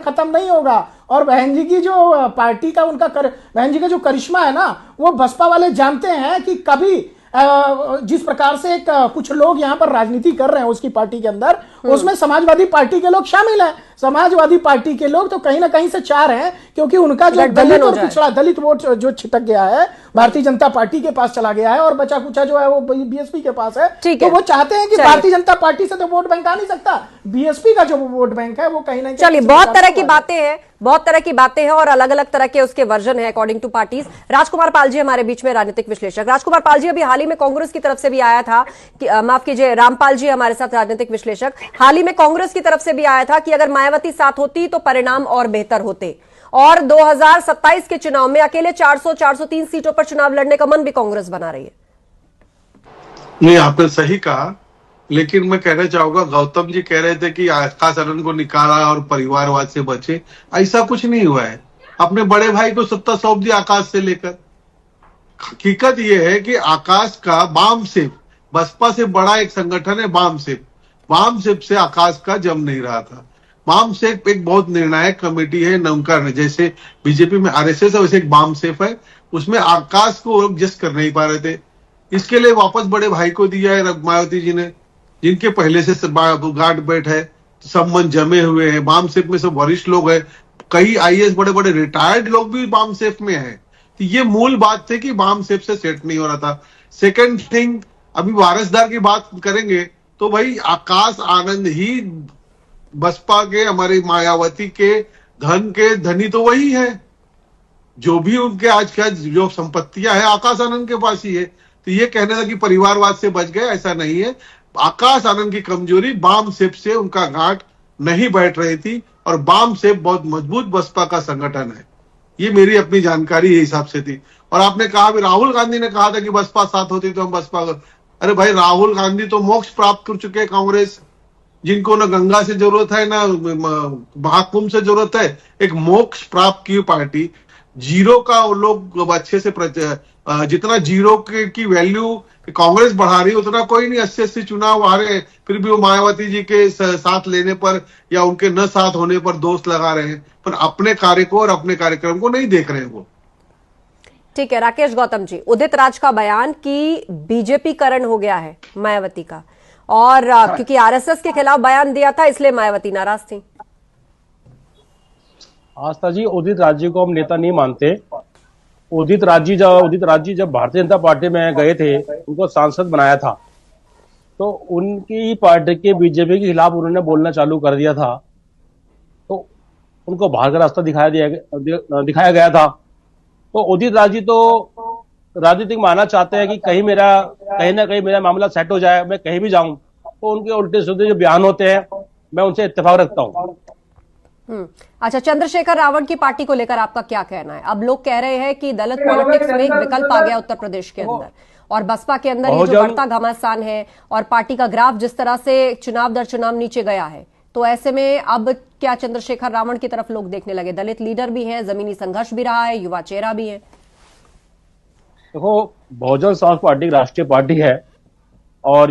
खत्म नहीं होगा। और बहन जी की जो पार्टी का बहन जी का जो करिश्मा है ना, वो बसपा वाले जानते हैं कि कभी जिस प्रकार से कुछ लोग यहां पर राजनीति कर रहे हैं उसकी पार्टी के अंदर, उसमें समाजवादी पार्टी के लोग शामिल हैं। समाजवादी पार्टी के लोग तो कहीं ना कहीं से चाह रहे हैं, क्योंकि उनका जो दलित और पिछड़ा दलित वोट जो छिटक गया है भारतीय जनता पार्टी के पास चला गया है और बचा कुचा जो है वो बीएसपी के पास है, तो वो चाहते हैं कि भारतीय जनता पार्टी से तो वोट बैंक आ नहीं सकता, बीएसपी का जो वोट बैंक है वो कहीं ना कहीं। चलिए, बहुत तरह की बातें हैं, बहुत तरह की बातें हैं और अलग अलग तरह के उसके वर्जन है अकॉर्डिंग टू पार्टीज। राजकुमार पाल जी हमारे बीच में, राजनीतिक विश्लेषक। राजकुमार पाल जी, अभी हाल ही में कांग्रेस की तरफ से भी आया था कि माफ कीजिए, रामपाल जी हमारे साथ राजनीतिक विश्लेषक, हाल ही में कांग्रेस की तरफ से भी आया था कि अगर मायावती साथ होती तो परिणाम और बेहतर होते, और 2027 के चुनाव में अकेले 400-403 सीटों पर चुनाव लड़ने का मन भी कांग्रेस बना रही है। नहीं, आपने सही कहा, लेकिन मैं कहना चाहूंगा, गौतम जी कह रहे थे कि आकाश आनंद को निकाला और परिवारवाद से बचे, ऐसा कुछ नहीं हुआ है। अपने बड़े भाई को सत्ता सौंप दी आकाश से लेकर। हकीकत यह है कि आकाश का बाम सेप, बसपा से बड़ा एक संगठन है बाम सेप से आकाश का जम नहीं रहा था। बाम सेप एक बहुत निर्णायक कमेटी है, उनका जैसे बीजेपी में आरएसएस है वैसे एक बाम सेप है, उसमें आकाश को एडजस्ट कर नहीं पा रहे थे। इसके लिए वापस बड़े भाई को दिया है मायावती जी ने, जिनके पहले से गांठ बैठ है, संबंध जमे हुए हैं। बाम सेफ में सब वरिष्ठ लोग हैं, कई आईएएस बड़े बड़े रिटायर्ड लोग भी बाम सेफ में हैं। तो ये मूल बात थी कि बाम सेफ से सेट नहीं हो रहा था। सेकंड थिंग, अभी वारसदार की बात करेंगे तो भाई आकाश आनंद ही बसपा के, हमारी मायावती के धन के धनी तो वही है। जो भी उनके आज का जो संपत्तियां हैं आकाश आनंद के पास ही है। तो ये कहने था कि परिवारवाद से बच गए, ऐसा नहीं है। आकाश आनंद की कमजोरी बाम सेप से उनका गांठ नहीं बैठ रही थी, और बाम सेप बहुत मजबूत बसपा का संगठन है। ये मेरी अपनी जानकारी ये हिसाब से थी। और आपने कहा भी, राहुल गांधी ने कहा था कि बसपा साथ होती तो हम बसपा, अरे भाई राहुल गांधी तो मोक्ष प्राप्त कर चुके हैं कांग्रेस, जिनको ना गंगा से जरूरत है ना महाकुंभ से जरूरत है, एक मोक्ष प्राप्त की पार्टी। जीरो का वो लोग अच्छे से जितना जीरो की वैल्यू कांग्रेस बढ़ा रही है उतना कोई नहीं 80-80 चुनाव हारे, फिर भी वो मायावती जी के साथ लेने पर या उनके न साथ होने पर दोष लगा रहे हैं, पर अपने कार्य को और अपने कार्यक्रम को नहीं देख रहे हैं वो। ठीक है, राकेश गौतम जी, उदित राज का बयान कि बीजेपी करण हो गया है मायावती का, और क्योंकि आरएसएस के खिलाफ बयान दिया था इसलिए मायावती नाराज थी। आस्था जी, उदित राज जी को हम नेता नहीं मानते। उदित राज जी जब भारतीय जनता पार्टी में गए थे, उनको सांसद बनाया था, तो उनकी पार्टी के बीजेपी के खिलाफ उन्होंने बोलना चालू कर दिया था, तो उनको बाहर का रास्ता दिखाया गया था। तो उदित राज जी तो राजनीतिक मानना चाहते हैं कि कहीं ना कहीं मेरा मामला सेट हो जाए, मैं कहीं भी जाऊं, तो उनके उल्टे सीधे जो बयान होते हैं मैं उनसे इत्तेफाक रखता हूं। अच्छा, चंद्रशेखर रावण की पार्टी को लेकर आपका क्या कहना है? अब लोग कह रहे हैं कि दलित पॉलिटिक्स में एक विकल्प आ गया उत्तर प्रदेश के अंदर, और बसपा के अंदर ये जो बढ़ता घमासान है और पार्टी का ग्राफ जिस तरह से चुनाव दर चुनाव नीचे गया है, तो ऐसे में अब क्या चंद्रशेखर रावण की तरफ लोग देखने लगे? दलित लीडर भी है, जमीनी संघर्ष भी रहा है, युवा चेहरा भी है। देखो, बहुजन समाज पार्टी राष्ट्रीय पार्टी है, और